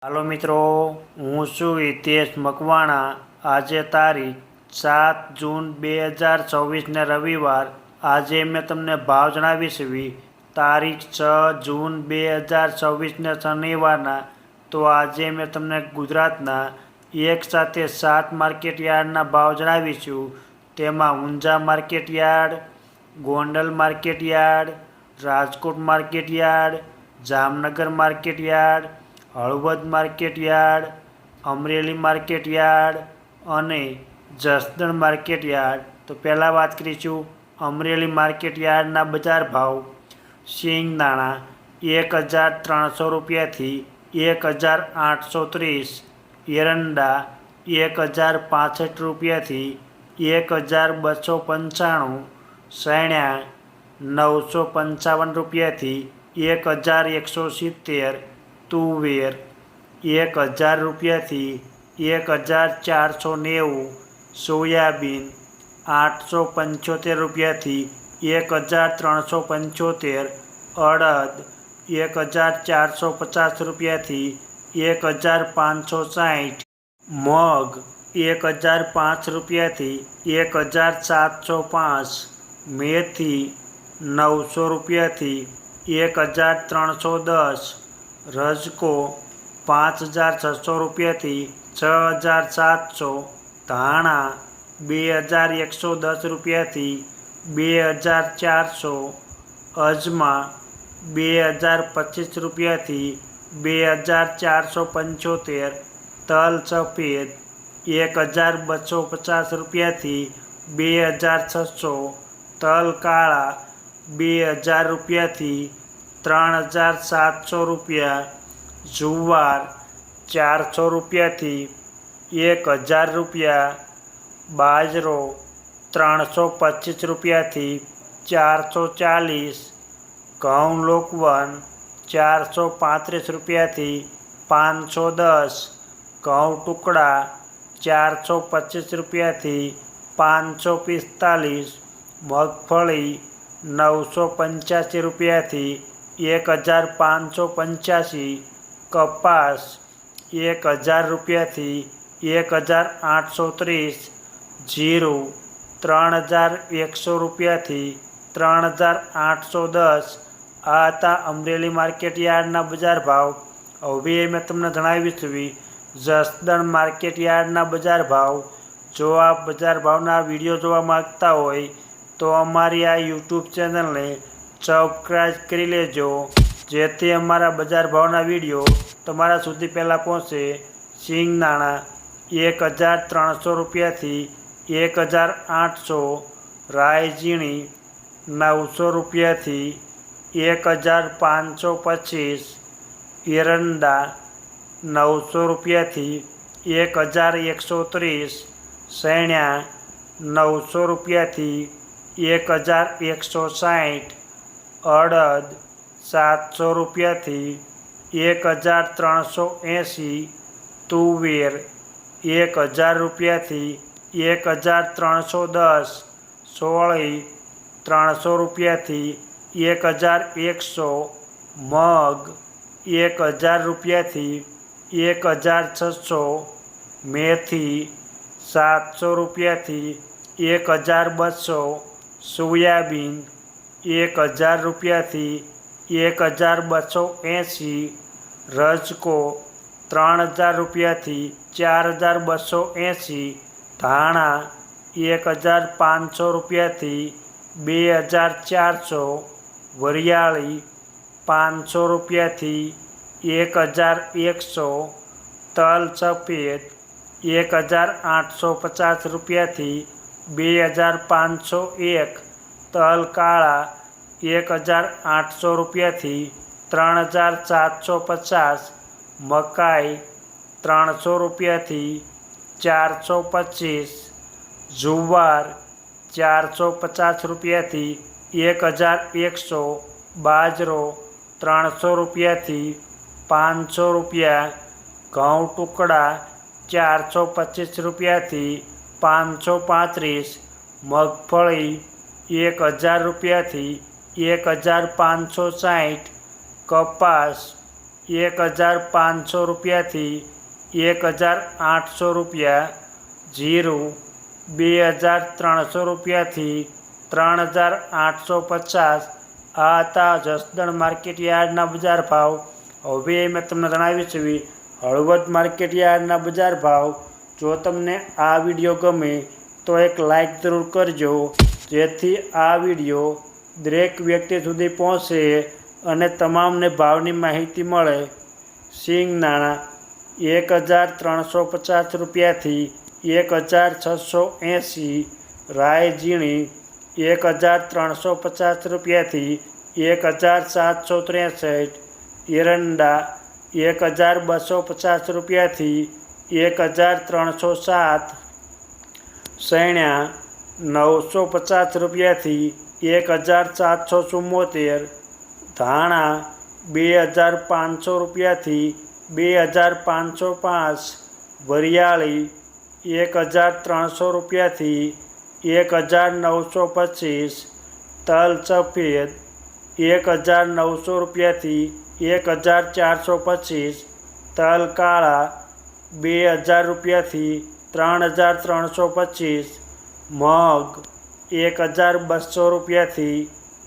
હાલો મિત્રો, હું છું હિતેશ મકવાણા। આજે તારીખ 7 જૂન 2024 રવિવાર। આજે મેં તમને ભાવ જણાવીશ તારીખ 6 જૂન 2024 શનિવારના। તો આજે મેં તમને ગુજરાતના એક સાથે 7 માર્કેટ યાર્ડના ભાવ જણાવીશું। તેમાં Unjha market yard, Gondal market yard, Rajkot market yard, Jamnagar market yard, Halvad market yard, Amreli market yard અને જસદણ માર્કેટ યાર્ડ। તો પહેલાં વાત કરીશું અમરેલી માર્કેટ યાર્ડના બજાર ભાવ। સિંગદાણા 1300 રૂપિયાથી 1830, એરંડા 1065 રૂપિયાથી 1295, સૈણા 955 રૂપિયાથી 1170, તુવેર 1000 રૂપિયાથી 1490, સોયાબીન 875 રૂપિયાથી 1375, અડદ 1450 રૂપિયાથી 1560, મગ 1005 રૂપિયાથી 1705, મેથી 900 રૂપિયાથી 1310, રજકો 5600 રૂપિયાથી 6700, ધાણા 2110 રૂપિયાથી 2400, અજમા 2025 રૂપિયાથી 2475, તલ સફેદ 1250 રૂપિયાથી 2600, તલ કાળા 2000 રૂપિયાથી 3700 રૂપિયા, જુવાર 400 રૂપિયાથી 1000 રૂપિયા, બાજરો 325 રૂપિયાથી 440, ઘઉં લોકવન 435 રૂપિયાથી 510, ઘઉં ટુકડા 425 રૂપિયાથી 545, મગફળી 985 રૂપિયાથી 1585, કપાસ 1000 રૂપિયાથી 1830, જીરું 3100 રૂપિયાથી 3810। આ હતા અમરેલી માર્કેટ યાર્ડના બજાર ભાવ। હવે મેં તમને જણાવીશું જસદણ માર્કેટ યાર્ડના બજાર ભાવ। જો આપ બજાર ભાવના વિડીયો જોવા માંગતા હોય તો અમારી આ યુટ્યુબ ચેનલને સબસ્ક્રાઈબ કરી લેજો, જેથી અમારા બજાર ભાવના વિડીયો તમારા સુધી પહેલાં પહોંચે। સિંગદાણા 1300 રૂપિયાથી 1800, રાઈ ઝીણી 900 રૂપિયાથી 1525, એરંડા 900 રૂપિયાથી 1130, સૈણા 900 રૂપિયાથી 1160, અડદ 700 રૂપિયાથી 1380, તુવેર 1000 રૂપિયાથી 1310, સોળી 300 રૂપિયાથી 1100, મગ 1000 રૂપિયાથી 1600, મેથી 700 રૂપિયાથી 1200, સોયાબીન 1000 રૂપિયાથી 1280, રજકો 3000 રૂપિયાથી 4280, ધાણા 1500 રૂપિયાથી 2400, વરિયાળી 500 રૂપિયાથી 1100, તલ સફેદ 1850 રૂપિયાથી 2501, તલ કાળા 1800 રૂપિયાથી 3750, મકાઈ 300 રૂપિયાથી 425, જુવાર 450 રૂપિયાથી 1100, બાજરો 300 રૂપિયાથી 500 રૂપિયા, ઘઉં ટુકડા 425 રૂપિયાથી 535, મગફળી 1000 રૂપિયાથી 1560, કપાસ 1500 રૂપિયાથી 1800 રૂપિયા. જીરું 2300 રૂપિયાથી 3850. આ હતા જસદણ માર્કેટ યાર્ડના બજાર ભાવ. હવે મેં તમને જણાવી છે હળવદ માર્કેટ યાર્ડના બજાર ભાવ. જો તમને આ વિડીયો ગમે તો એક લાઈક જરૂર કરજો, જેથી આ વિડીયો દરેક વ્યક્તિ સુધી પહોંચે અને તમામને ભાવની માહિતી મળે. સિંગદાણા 1350 રૂપિયાથી 1680. રાઈ ઝીણી 1350 રૂપિયાથી 1763. એરંડા 1250 રૂપિયાથી 1307. સૈણા 950 રૂપિયાથી 1774. ધાણા 2500 રૂપિયાથી 2505. વરિયાળી 1300 રૂપિયાથી 1925. તલ સફેદ 1900 રૂપિયાથી 1425. તલ કાળા 2000 રૂપિયાથી 3325. મગ 1200 રૂપિયાથી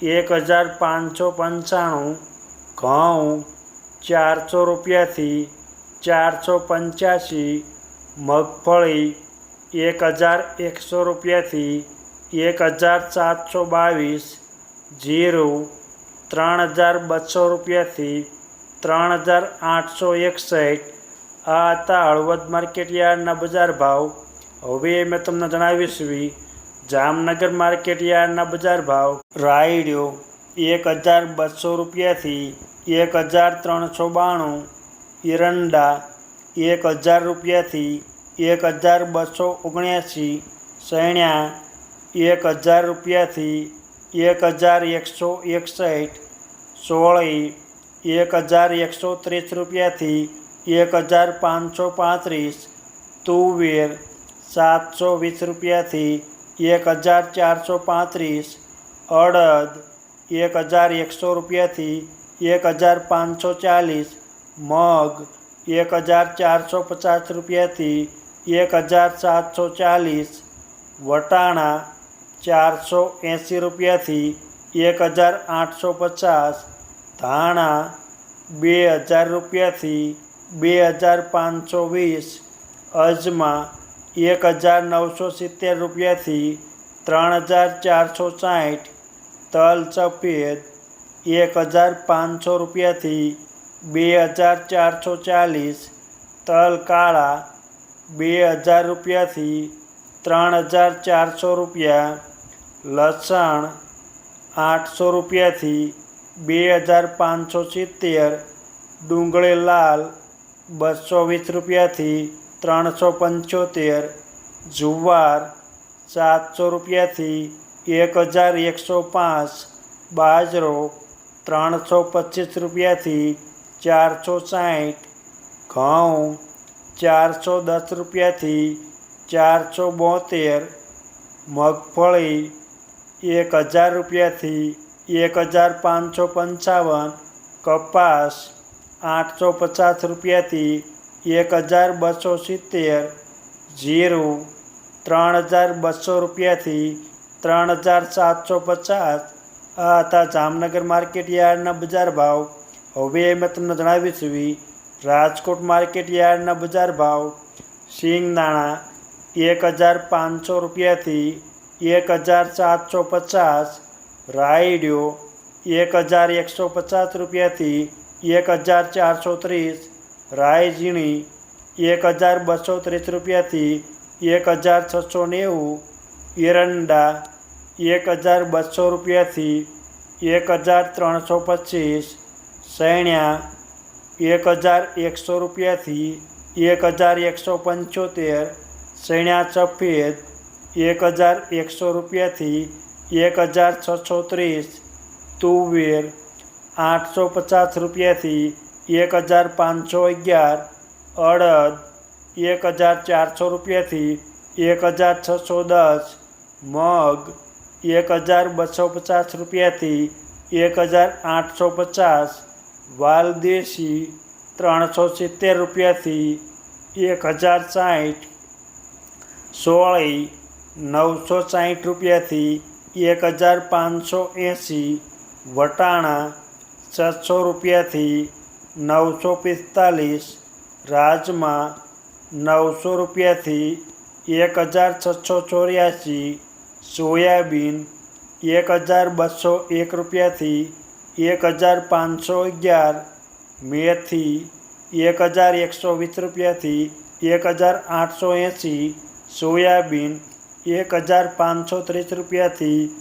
1595. ઘઉં 400 રૂપિયાથી 485. મગફળી 1100 રૂપિયાથી 1722. જીરું 3200 રૂપિયાથી 3861. આ હતા હળવદ માર્કેટ યાર્ડના બજાર ભાવ. હવે મેં તમને જણાવીશ જામનગર માર્કેટ યાર્ડના બજાર ભાવ. રાયડો 1200 રૂપિયાથી 1392. એરંડા 1000 રૂપિયાથી 1279. સૈણા 1000 રૂપિયાથી 1161. સોળી 1130 રૂપિયાથી 1535. તુવેર 720 રૂપિયાથી 1435. અડદ 1100 રૂપિયાથી 1540. મગ 1450 રૂપિયાથી 1740. વટાણા 480 રૂપિયાથી 1850. ધાણા 2000 રૂપિયાથી 2520. અજમા 1970 રૂપિયાથી 3460. તલ સફેદ 1500 રૂપિયાથી 2440. તલ કાળા 2000 રૂપિયાથી 3400 રૂપિયા. લસણ 800 રૂપિયાથી 2570. ડુંગળી લાલ 220 રૂપિયાથી 375. જુવાર 700 રૂપિયાથી 1105. બાજરો 325 રૂપિયાથી 460. ઘઉં 410 રૂપિયાથી 472. મગફળી 1000 રૂપિયાથી 1555. કપાસ 850 રૂપિયાથી 1270. જીરું 3200 રૂપિયાથી 3750. આ હતા જામનગર માર્કેટ યાર્ડના બજાર ભાવ. હવે મેં તમને જણાવીશ રાજકોટ માર્કેટ યાર્ડના બજાર ભાવ. સિંગદાણા 1500 રૂપિયાથી 1750. રાયડો 1150 રૂપિયાથી 1430. રાઈ ઝીણી 1230 રૂપિયાથી 1690. એરંડા 1200 રૂપિયાથી 1325. સૈણા 1100 રૂપિયાથી 1175. સૈણા સફેદ 1100 રૂપિયાથી 1630. તુવેર 850 રૂપિયાથી 1511. અડદ 1400 રૂપિયાથી 1610. મગ 1250 રૂપિયાથી 1850. વાલદેશી 370 રૂપિયાથી 1060, સોળી 960 રૂપિયાથી 1580, વટાણા 600 રૂપિયાથી 945, રાજમા 900 રૂપિયાથી 1684, સોયાબીન 1201 રૂપિયાથી 1511, મેથી 1120 રૂપિયાથી 1880, સોયાબીન 1530 રૂપિયાથી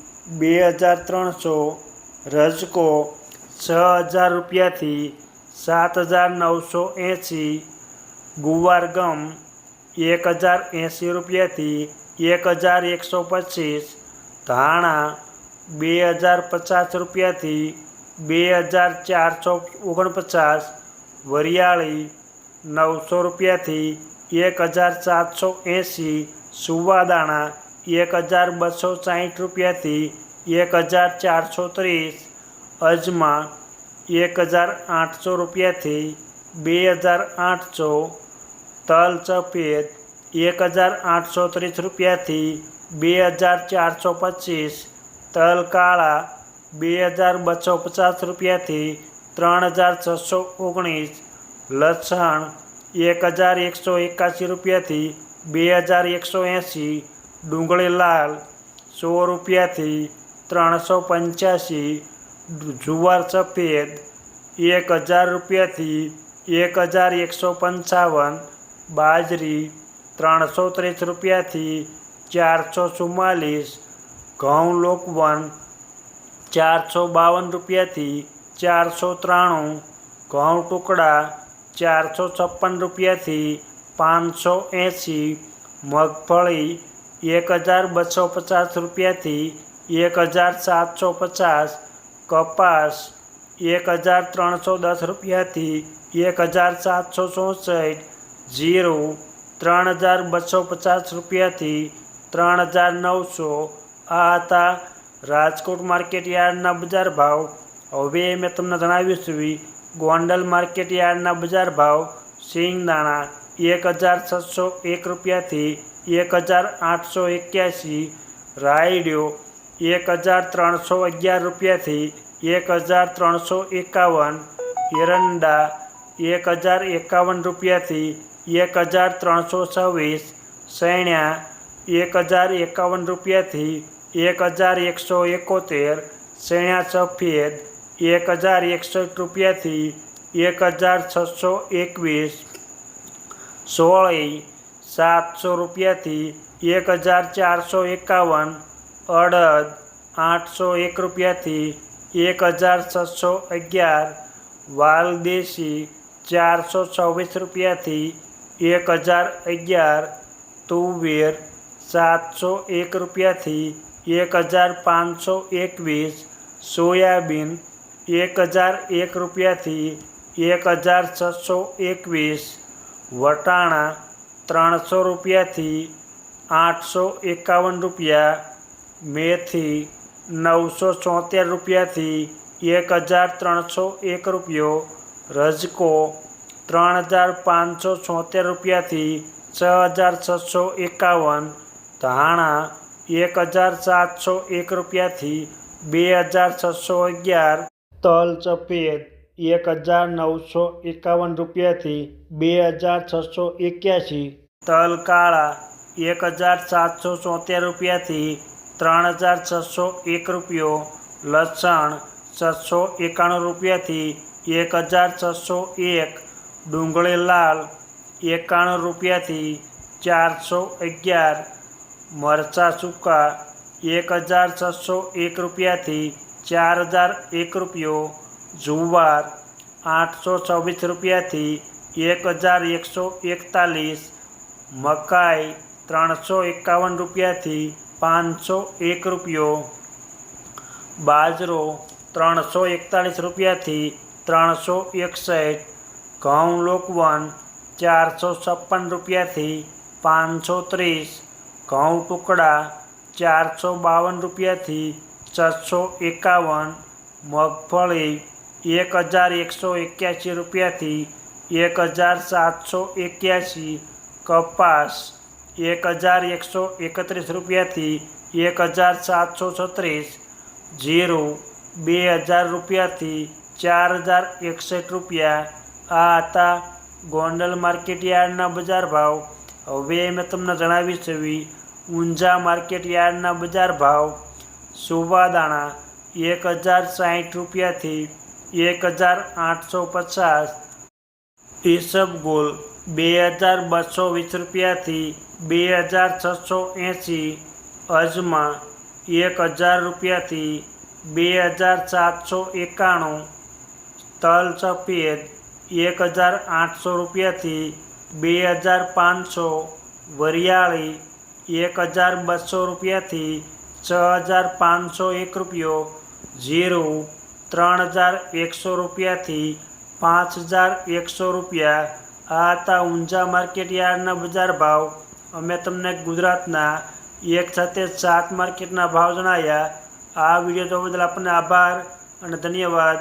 2300, રજકો 6000 રૂપિયાથી 7980, ગુવાર ગમ 1080 રૂપિયાથી 1125, ધાણા 2050 રૂપિયાથી 2449, વરિયાળી 900 રૂપિયાથી 1780, સુવાદાણા 1260 રૂપિયાથી 1430, અજમા 1800 રૂપિયાથી 2800, તલ સફેદ 1830 રૂપિયાથી 2425, તલ કાળા 2250 રૂપિયાથી 3619, લસણ 1181 રૂપિયાથી 2180, ડુંગળી લાલ 100 રૂપિયાથી 385, જુવાર સફેદ 1000 રૂપિયાથી 1155, બાજરી 330 રૂપિયાથી 444, ઘઉં લોકવન 452 રૂપિયાથી 493, ઘઉં ટુકડા 456 રૂપિયાથી 580, મગફળી 1250 રૂપિયાથી 1750, કપાસ 1310 રૂપિયાથી 1764, જીરું 3250 રૂપિયાથી 3900. આ હતા રાજકોટ માર્કેટ યાર્ડના બજાર ભાવ. હવે મેં તમને જણાવ્યું છે ગોંડલ માર્કેટ યાર્ડના બજાર ભાવ. સિંગદાણા 1601 રૂપિયાથી 1881, રાયડો 1311 રૂપિયાથી 1351, એરંડા 1051 રૂપિયાથી 1326, સૈણ્યા 1051 રૂપિયાથી 1171, સૈણ્યા સફેદ 1161 રૂપિયાથી 1621, સોળી 700 રૂપિયાથી 1451, અડદ 801 રૂપિયાથી 1611, વાલદેશી 424 રૂપિયાથી 1011, તુવેર 701 રૂપિયાથી 1521, સોયાબીન 1001 રૂપિયાથી 1621, વટાણા 300 રૂપિયાથી 851 રૂપિયા, મેથી 974 રૂપિયાથી 1301 રૂપિયો, રજકો 3576 રૂપિયાથી 6651, ધાણા 1701 રૂપિયાથી 2611, તલ સફેદ 1951 રૂપિયાથી 2681, તલ કાળા 1774 રૂપિયાથી 3601 રૂપિયો, લસણ 691 રૂપિયાથી 1601, ડુંગળી લાલ 91 રૂપિયાથી 411, મરચાં સૂકા 1601 રૂપિયાથી 4001 રૂપિયો, જુવાર 826 રૂપિયાથી 1141, મકાઈ 351 રૂપિયાથી 501 રૂપિયો, બાજરો 341 રૂપિયાથી 361, ઘઉં લોકવન 456 રૂપિયાથી 530, ઘઉં ટુકડા 452 રૂપિયાથી 651, મગફળી 1181 રૂપિયાથી 1781, કપાસ 1131 રૂપિયાથી 1736, જીરું 2000 રૂપિયાથી 4061 રૂપિયા. આ હતા ગોંડલ માર્કેટ યાર્ડના બજાર ભાવ. હવે મેં તમને જણાવીશ એવી ઊંઝા માર્કેટ યાર્ડના બજાર ભાવ. સુવાદાણા 1060 રૂપિયાથી 1850, ઈસબગુલ 2220 રૂપિયાથી 2680, અજમા 1000 રૂપિયાથી 2791, તલ સફેદ 1800 રૂપિયાથી 2500, વરિયાળી 1200 રૂપિયાથી 6501 રૂપિયો, જીરું 3100 રૂપિયાથી 5100 રૂપિયા. આ હતા ઊંઝા માર્કેટ યાર્ડના બજાર ભાવ. અમે તમને ગુજરાતના એક સાથે 7 માર્કેટના ભાવ જણાવ્યા. આ વિડીયો જોવા બદલ આપણને આભાર અને ધન્યવાદ.